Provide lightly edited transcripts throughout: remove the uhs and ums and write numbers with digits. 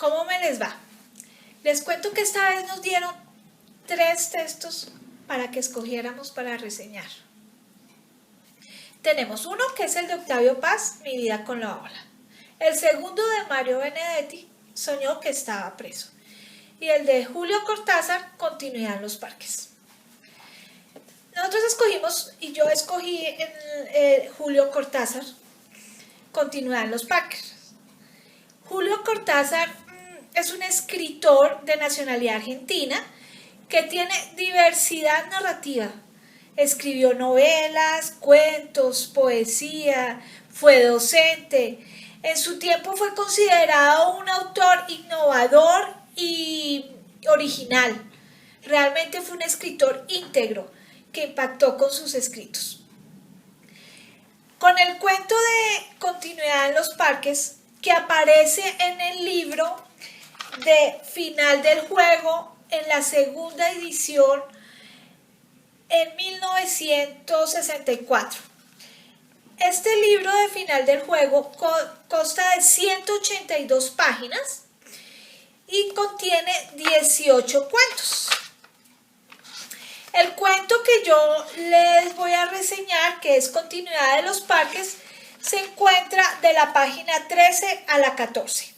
¿Cómo me les va? Les cuento que esta vez nos dieron 3 textos para que escogiéramos para reseñar. Tenemos uno que es el de Octavio Paz, Mi vida con la ola. El segundo de Mario Benedetti, Soñó que estaba preso. Y el de Julio Cortázar, Continuidad en los parques. Nosotros escogimos, y yo escogí Julio Cortázar, Continuidad en los parques. Julio Cortázar es un escritor de nacionalidad argentina que tiene diversidad narrativa. Escribió novelas, cuentos, poesía, fue docente. En su tiempo fue considerado un autor innovador y original. Realmente fue un escritor íntegro que impactó con sus escritos. Con el cuento de Continuidad en los parques, que aparece en el libro de Final del juego en la segunda edición en 1964. Este libro de Final del juego consta de 182 páginas y contiene 18 cuentos. El cuento que yo les voy a reseñar, que es Continuidad de los parques, se encuentra de la página 13 a la 14.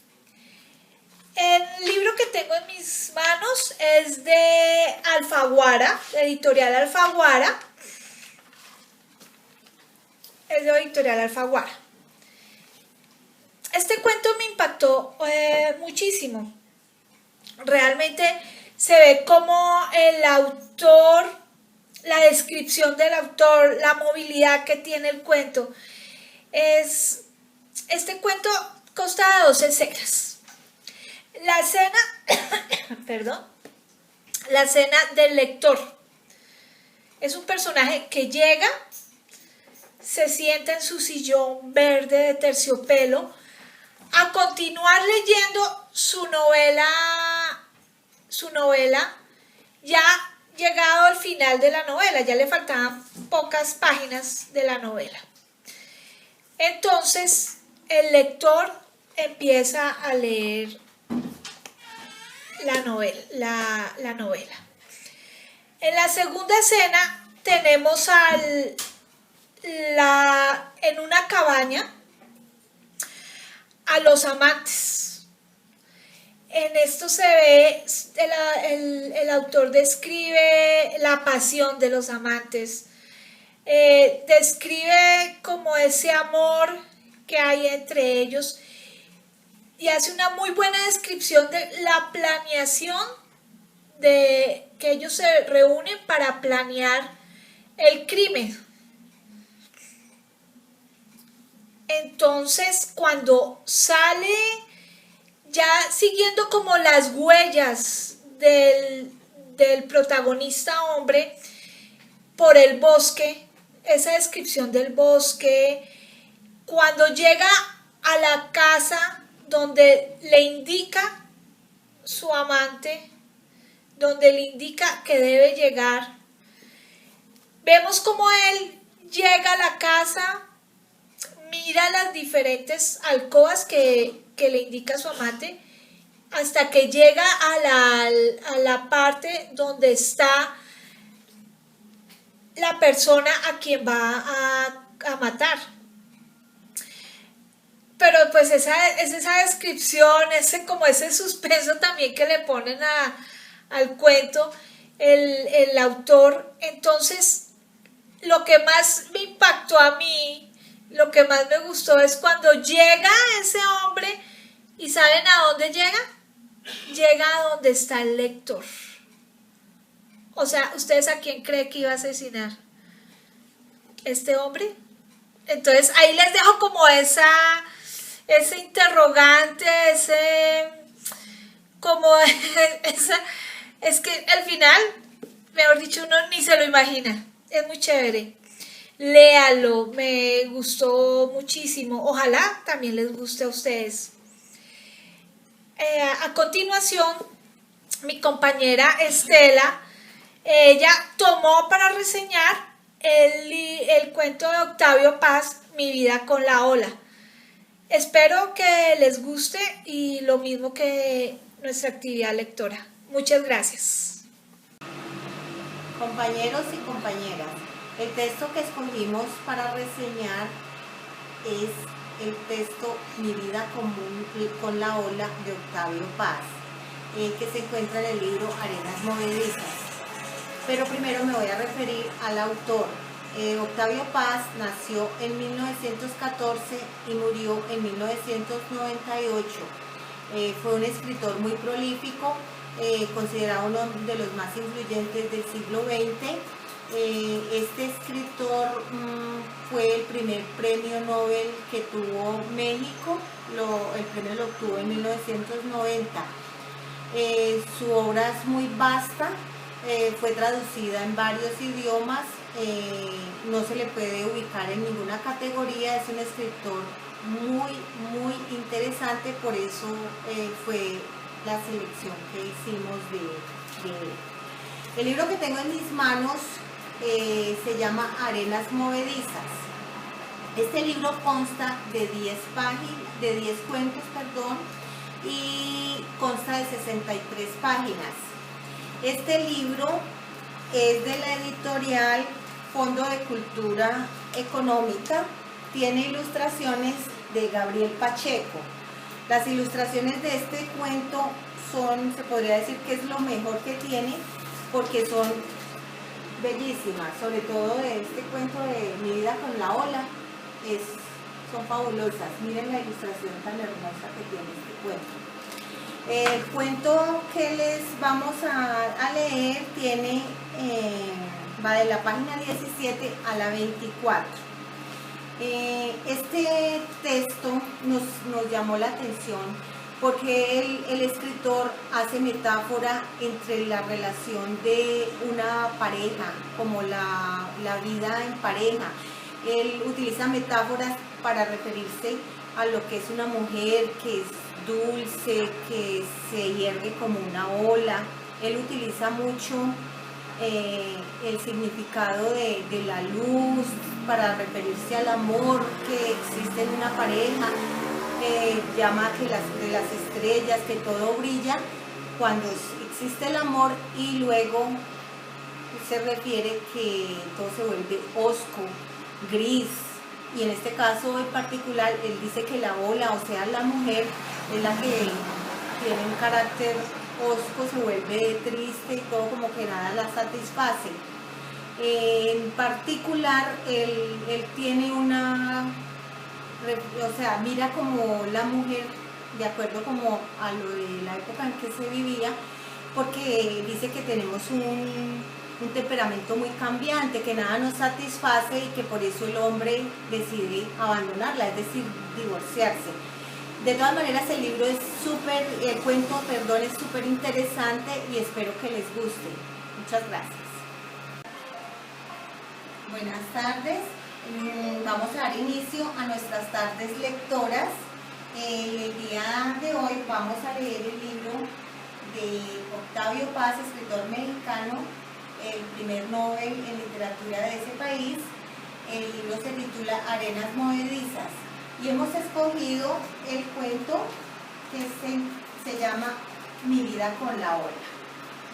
El libro que tengo en mis manos es de Alfaguara, de Editorial Alfaguara. Es de Editorial Alfaguara. Este cuento me impactó muchísimo. Realmente se ve como el autor, la descripción del autor, la movilidad que tiene el cuento. Este cuento consta de 2 escenas. La escena, la escena del lector. Es un personaje que llega, se sienta en su sillón verde de terciopelo a continuar leyendo su novela, ya llegado al final de la novela, ya le faltaban pocas páginas de la novela. Entonces el lector empieza a leer la novela. En la segunda escena tenemos en una cabaña a los amantes. En esto se ve, el autor describe la pasión de los amantes. Describe como ese amor que hay entre ellos y hace una muy buena descripción de la planeación de que ellos se reúnen para planear el crimen. Entonces, cuando sale ya siguiendo como las huellas del protagonista hombre por el bosque, esa descripción del bosque, cuando llega a la casa donde le indica su amante, donde le indica que debe llegar, vemos como él llega a la casa, mira las diferentes alcobas que le indica su amante, hasta que llega a la parte donde está la persona a quien va a matar. Pero pues esa descripción, ese suspenso también que le ponen al cuento el autor. Entonces, lo que más me impactó a mí, lo que más me gustó es cuando llega ese hombre y ¿saben a dónde llega? Llega a donde está el lector. O sea, ¿ustedes a quién creen que iba a asesinar? ¿Este hombre? Entonces ahí les dejo como ese interrogante, es que al final, mejor dicho, uno ni se lo imagina. Es muy chévere. Léalo, me gustó muchísimo. Ojalá también les guste a ustedes. A continuación, mi compañera Estela, ella tomó para reseñar el cuento de Octavio Paz, Mi vida con la ola. Espero que les guste y lo mismo que nuestra actividad lectora. Muchas gracias. Compañeros y compañeras, el texto que escogimos para reseñar es el texto Mi vida común con la ola de Octavio Paz, que se encuentra en el libro Arenas Movedizas. Pero primero me voy a referir al autor. Octavio Paz nació en 1914 y murió en 1998. Fue un escritor muy prolífico, considerado uno de los más influyentes del siglo XX. Este escritor fue el primer premio Nobel que tuvo México, el premio lo obtuvo en 1990. Su obra es muy vasta, fue traducida en varios idiomas, no se le puede ubicar en ninguna categoría, es un escritor muy interesante, por eso fue la selección que hicimos de él. El libro que tengo en mis manos se llama Arenas Movedizas. Este libro consta de 10 cuentos, y consta de 63 páginas. Este libro es de la editorial Fondo de Cultura Económica, tiene ilustraciones de Gabriel Pacheco. Las ilustraciones de este cuento son, se podría decir que es lo mejor que tiene, porque son bellísimas, sobre todo de este cuento de Mi vida con la ola, son fabulosas. Miren la ilustración tan hermosa que tiene este cuento. El cuento que les vamos a leer va de la página 17 a la 24. Este texto nos llamó la atención porque el escritor hace metáfora entre la relación de una pareja, como la vida en pareja. Él utiliza metáforas para referirse a lo que es una mujer que es dulce, que se hierve como una ola. Él utiliza mucho el significado de la luz para referirse al amor que existe en una pareja. Llama que de las estrellas, que todo brilla cuando existe el amor, y luego se refiere que todo se vuelve osco, gris, y en este caso en particular él dice que la ola, o sea la mujer, es la que tiene un carácter osco, se vuelve triste y todo, como que nada la satisface. En particular él tiene mira como la mujer de acuerdo como a lo de la época en que se vivía, porque dice que tenemos un temperamento muy cambiante, que nada nos satisface y que por eso el hombre decide abandonarla, es decir, divorciarse. De todas maneras, el libro es cuento es súper interesante y espero que les guste. Muchas gracias. Buenas tardes. Vamos a dar inicio a nuestras tardes lectoras. El día de hoy vamos a leer el libro de Octavio Paz, escritor mexicano, el primer Nobel en literatura de ese país. El libro se titula Arenas Movedizas y hemos escogido el cuento que se llama Mi vida con la ola.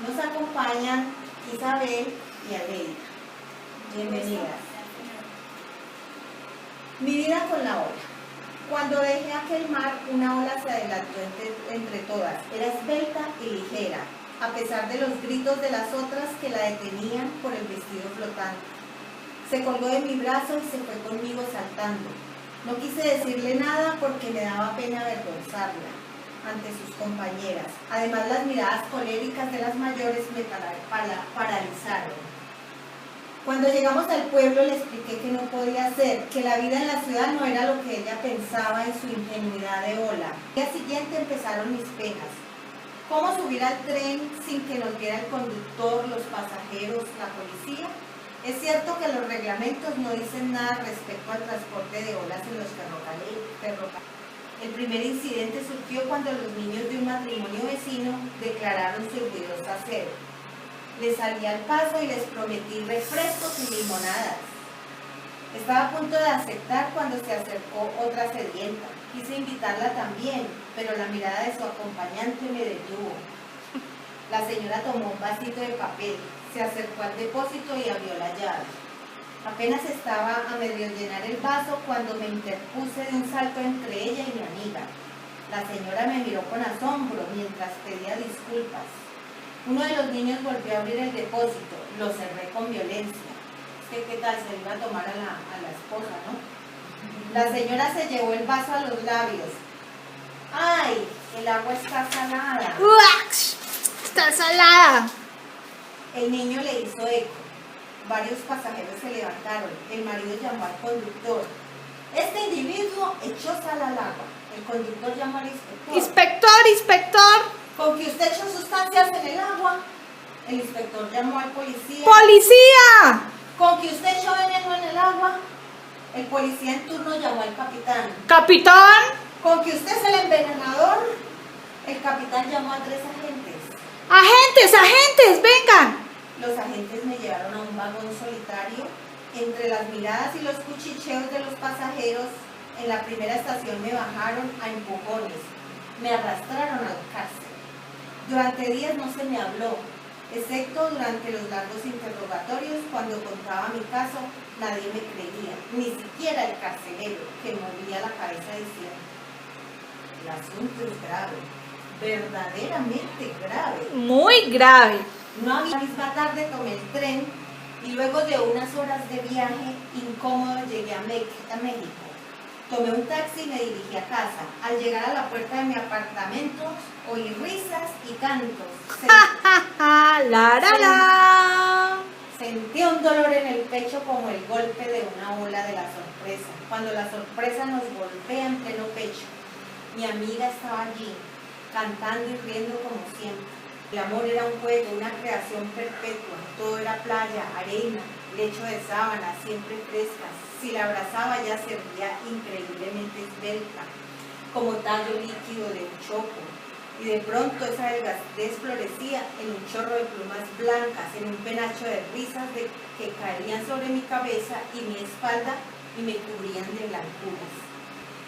Nos acompañan Isabel y Aleida. Bienvenidas. Mi vida con la ola. Cuando dejé aquel mar, una ola se adelantó entre todas. Era esbelta y ligera, a pesar de los gritos de las otras que la detenían por el vestido flotante. Se colgó de mi brazo y se fue conmigo saltando. No quise decirle nada porque me daba pena avergonzarla ante sus compañeras. Además, las miradas coléricas de las mayores me paralizaron. Cuando llegamos al pueblo le expliqué que no podía ser, que la vida en la ciudad no era lo que ella pensaba en su ingenuidad de ola. Al día siguiente empezaron mis penas. ¿Cómo subir al tren sin que nos viera el conductor, los pasajeros, la policía? Es cierto que los reglamentos no dicen nada respecto al transporte de olas en los ferrocarriles. El primer incidente surgió cuando los niños de un matrimonio vecino declararon su ruidosa sed. Les salí al paso y les prometí refrescos y limonadas. Estaba a punto de aceptar cuando se acercó otra sedienta. Quise invitarla también, pero la mirada de su acompañante me detuvo. La señora tomó un vasito de papel, se acercó al depósito y abrió la llave. Apenas estaba a medio llenar el vaso cuando me interpuse de un salto entre ella y mi amiga. La señora me miró con asombro mientras pedía disculpas. Uno de los niños volvió a abrir el depósito, lo cerré con violencia. Es que, ¿qué tal? Se le iba a tomar a la esposa, ¿no? La señora se llevó el vaso a los labios. ¡Ay! El agua está salada. ¡Uax! Está salada. El niño le hizo eco. Varios pasajeros se levantaron. El marido llamó al conductor. Este individuo echó sal al agua. El conductor llamó al inspector. Inspector, inspector. ¿Con que usted echó sustancias en el agua? El inspector llamó al policía. ¡Policía! ¿Con que usted echó veneno en el agua? El policía en turno llamó al capitán. Capitán. ¿Con que usted es el envenenador? El capitán llamó a 3 agentes. Agentes, agentes, vengan. Los agentes me llevaron a un vagón solitario. Entre las miradas y los cuchicheos de los pasajeros, en la primera estación me bajaron a empujones. Me arrastraron a la cárcel. Durante días no se me habló, excepto durante los largos interrogatorios. Cuando contaba mi caso, nadie me creía, ni siquiera el carcelero, que movía la cabeza diciendo: el asunto es grave, verdaderamente grave. Muy grave. No había la misma tarde tomé el tren y luego de unas horas de viaje incómodo llegué a México. Tomé un taxi y me dirigí a casa. Al llegar a la puerta de mi apartamento, oí risas y cantos. Sentí un dolor en el pecho como el golpe de una ola de la sorpresa. Cuando la sorpresa nos golpea en pleno pecho. Mi amiga estaba allí, cantando y riendo como siempre. El amor era un juego, una creación perpetua. Todo era playa, arena, lecho de sábanas, siempre frescas. Si la abrazaba, ella se veía increíblemente esbelta, como tallo líquido de un chopo. Y de pronto esa delgadez florecía en un chorro de plumas blancas, en un penacho de risas que caerían sobre mi cabeza y mi espalda y me cubrían de blancuras.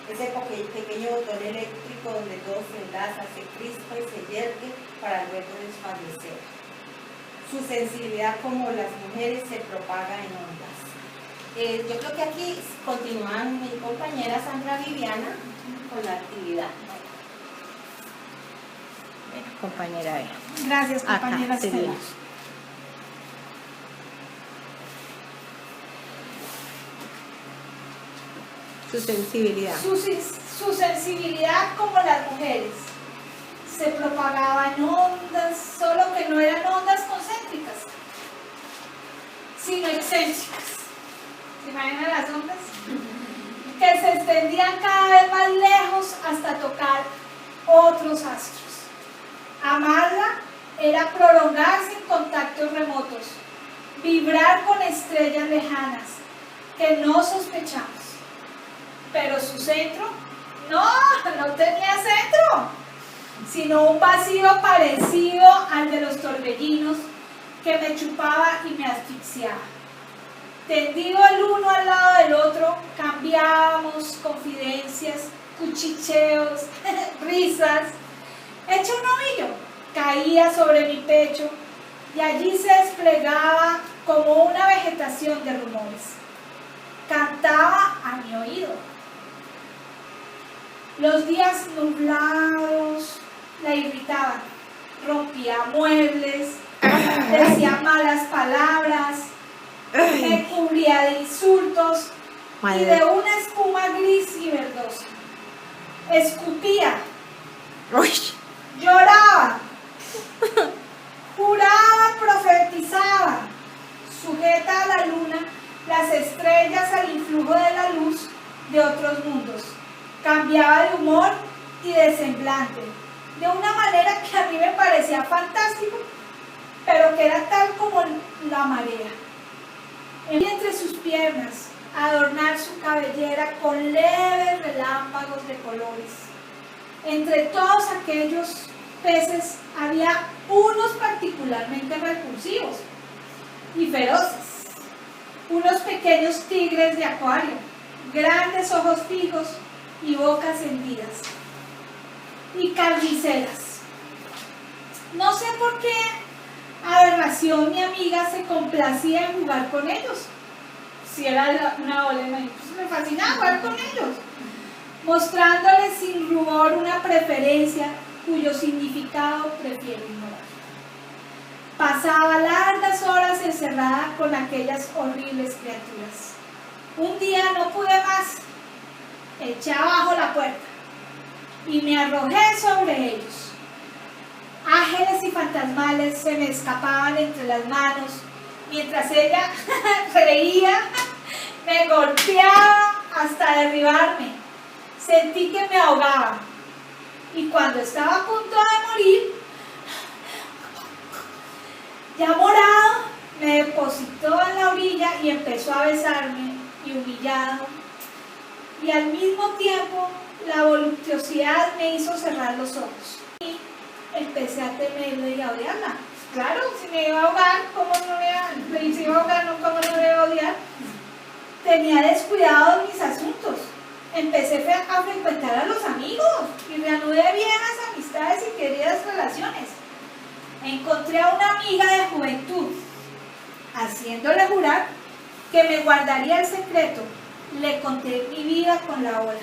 Ese pequeño botón eléctrico donde todo se enlaza, se crispa y se hierve para luego desfallecer. Su sensibilidad, como las mujeres, se propaga en ondas. Yo creo que aquí continúa mi compañera Sandra Viviana con la actividad. Bueno, compañera Eva. Gracias, compañera Acá, Estela. Su sensibilidad. Su sensibilidad, como las mujeres, se propagaba en ondas, solo que no eran ondas concéntricas, sino excéntricas. ¿Se imaginan las ondas? Que se extendían cada vez más lejos hasta tocar otros astros. Amarla era prolongarse en contactos remotos, vibrar con estrellas lejanas que no sospechamos. Pero su centro no tenía centro, sino un vacío parecido al de los torbellinos que me chupaba y me asfixiaba. Tendido el uno al lado del otro, cambiábamos confidencias, cuchicheos, risas. Hecho un ovillo, caía sobre mi pecho y allí se desplegaba como una vegetación de rumores. Cantaba a mi oído. Los días nublados la irritaban, rompía muebles, decía malas palabras, me cubría de insultos y de una espuma gris y verdosa. Escupía, lloraba, juraba, profetizaba, sujeta a la luna, las estrellas al influjo de la luz de otros mundos. Cambiaba de humor y de semblante, de una manera que a mí me parecía fantástico, pero que era tal como la marea. Entre sus piernas, adornar su cabellera con leves relámpagos de colores. Entre todos aquellos peces había unos particularmente repulsivos y feroces, unos pequeños tigres de acuario, grandes ojos fijos, y bocas hendidas y carniceras. No sé por qué aberración mi amiga se complacía en jugar con ellos. Si era una ola, pues me fascinaba jugar con ellos, mostrándoles sin rubor una preferencia cuyo significado prefiero ignorar. Pasaba largas horas encerrada con aquellas horribles criaturas. Un día no pude más, eché abajo la puerta y me arrojé sobre ellos. Ángeles y fantasmales se me escapaban entre las manos, mientras ella reía, me golpeaba hasta derribarme. Sentí que me ahogaba y cuando estaba a punto de morir, ya morado, me depositó en la orilla y empezó a besarme y humillado. Y al mismo tiempo la voluptuosidad me hizo cerrar los ojos. Y empecé a temerla y a odiarla. Claro, si me iba a ahogar, ¿cómo no me iba a ahogar? ¿Cómo no me iba a odiar? Tenía descuidados mis asuntos. Empecé a frecuentar a los amigos y reanudé viejas amistades y queridas relaciones. Encontré a una amiga de juventud, haciéndole jurar que me guardaría el secreto. Le conté mi vida con la ola.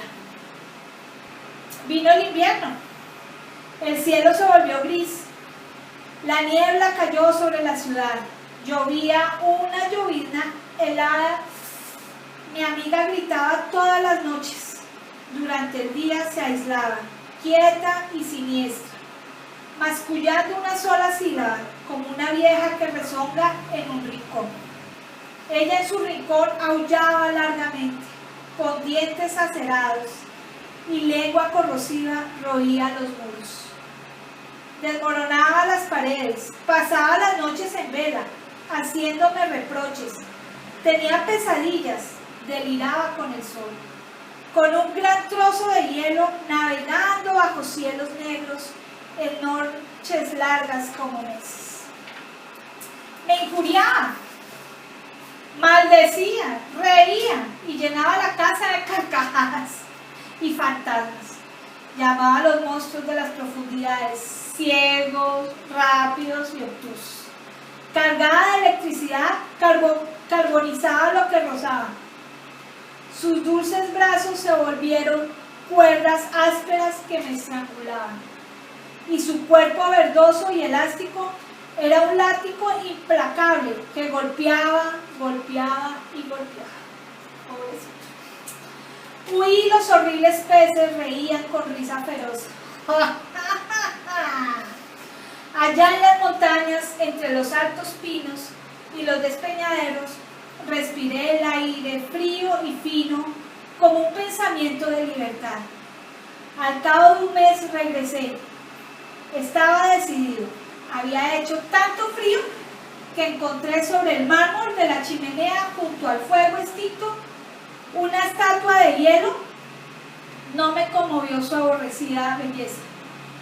Vino el invierno. El cielo se volvió gris. La niebla cayó sobre la ciudad. Llovía una llovizna helada. Mi amiga gritaba todas las noches. Durante el día se aislaba, quieta y siniestra, mascullando una sola sílaba, como una vieja que rezonga en un rincón. Ella en su rincón aullaba largamente, con dientes acerados, y lengua corrosiva roía los muros. Desmoronaba las paredes, pasaba las noches en vela, haciéndome reproches. Tenía pesadillas, deliraba con el sol. Con un gran trozo de hielo, navegando bajo cielos negros, en noches largas como meses. Me injuriaba, maldecía, reía y llenaba la casa de carcajadas y fantasmas. Llamaba a los monstruos de las profundidades, ciegos, rápidos y obtusos. Cargada de electricidad, carbonizaba lo que rozaba. Sus dulces brazos se volvieron cuerdas ásperas que me estrangulaban. Y su cuerpo verdoso y elástico era un látigo implacable que golpeaba, golpeaba y golpeaba. Pobrecito. Huí, los horribles peces reían con risa feroz. Allá en las montañas, entre los altos pinos y los despeñaderos, respiré el aire frío y fino como un pensamiento de libertad. Al cabo de un mes regresé. Estaba decidido. Había hecho tanto frío que encontré sobre el mármol de la chimenea junto al fuego extinto una estatua de hielo. No me conmovió su aborrecida belleza.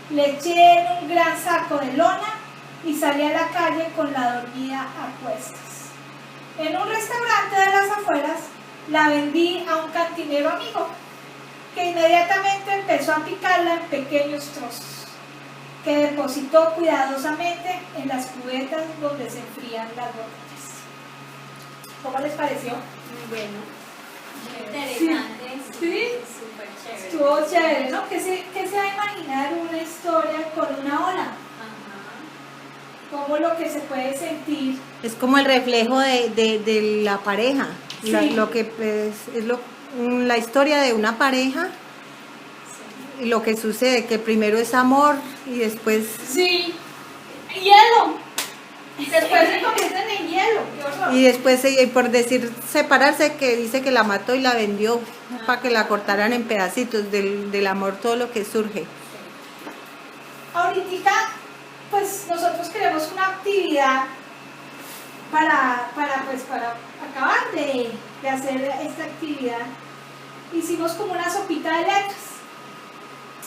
Le eché en un gran saco de lona y salí a la calle con la dormida a cuestas. En un restaurante de las afueras la vendí a un cantinero amigo, que inmediatamente empezó a picarla en pequeños trozos, que depositó cuidadosamente en las cubetas donde se enfrían las botellas. ¿Cómo les pareció? Muy bueno. Interesante, Sí. súper chévere. Estuvo chévere, ¿no? ¿Qué se va a imaginar una historia con una ola? Ajá. ¿Cómo lo que se puede sentir? Es como el reflejo de la pareja. Sí. Lo que la historia de una pareja. Y lo que sucede, que primero es amor y después... Sí, hielo. Después se convierten en hielo. Qué horror. Y después, por decir separarse, que dice que la mató y la vendió para que la cortaran en pedacitos. Del amor todo lo que surge. Ahorita, pues nosotros queremos una actividad para acabar de hacer esta actividad. Hicimos como una sopita de letras.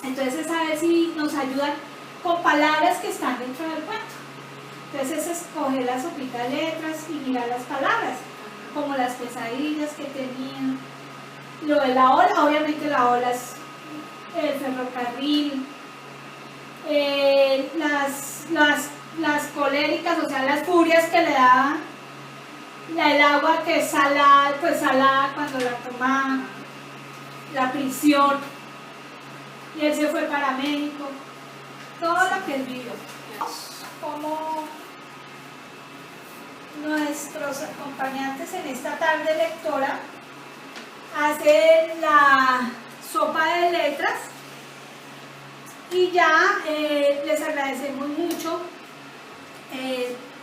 Entonces es a ver si nos ayudan con palabras que están dentro del cuento. Entonces es escoger la sopita de letras y mirar las palabras, como las pesadillas que tenían. Lo de la ola, obviamente la ola es el ferrocarril, las coléricas, o sea, las furias que le daba, el agua que es salada, pues salada cuando la tomaba, la prisión, y él se fue paramédico, todo lo que él vivió. Como nuestros acompañantes en esta tarde lectora hacen la sopa de letras y ya les agradecemos mucho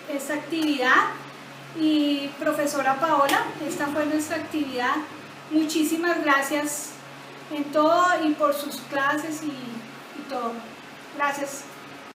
esta actividad. Y profesora Paola, esta fue nuestra actividad. Muchísimas gracias en todo y por sus clases y todo. Gracias.